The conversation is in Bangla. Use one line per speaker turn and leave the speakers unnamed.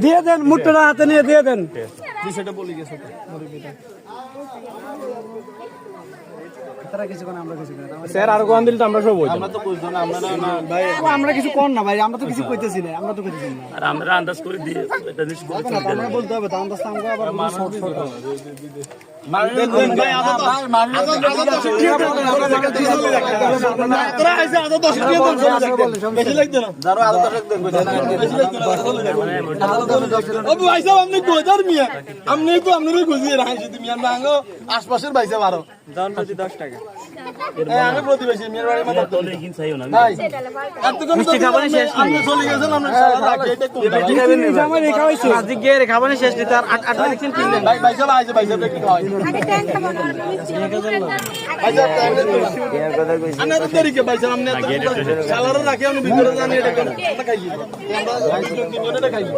দিয়ে দেন, মুঠটা হাতে নিয়ে দিয়ে দেন। স্যার আর কোন দিল তো আমরা সব আমরা তো বুঝছো না আমরা কিছু কোন না ভাই, আমরা তো কিছু কইতেছি না, আমরা তো কইতেছি না আর আমরা আন্দাজ করে দিয়ে এটা নিশ্চিত বলতে হবে, আমরা বলতে হবে তো আন্দাজ আমরা আবার শর্ট শর্ট দেন ভাই আদা ভাই মারলে তো তোরা আইছে আদা 10 টাকা দেন, বেশি লাগবে না দাঁড়ো আদা 10 দেন, বেশি লাগবে না ও ভাই সাহেব আপনি কইদার মিয়া আপনি তো আপনারে খুঁজিয়ে রাখছি তুমি আমরা আঙ্গো আশপাশের ভাইসা 12 দাম যদি 10 টাকা আমি প্রতিবেশী মেয়ের বাড়ির মত তো লেকিন চাইও না ভাই এত কম মিষ্টি খাবারই শেষ আপনি চলে গেছেন আমরা সারা রাখি এটা কম জামাই রেখা হইছে আজকে গিয়ে রেখা বানি শেষ দিতে আর 8 লিখছেন কিনলেন ভাই ভাই সব আইছে ভাই সব কি খাওয়াই আগে ট্যাঙ্ক খাবো না মিষ্টি ভাই সব ট্যাঙ্ক এর কথা কইছি আনা তো দেরি কে ভাই সব আমনে সালারে রাখি আমি ভিতরে জানি এটা খাইছি আমরা 22 জন 3 জন এটা খাইছি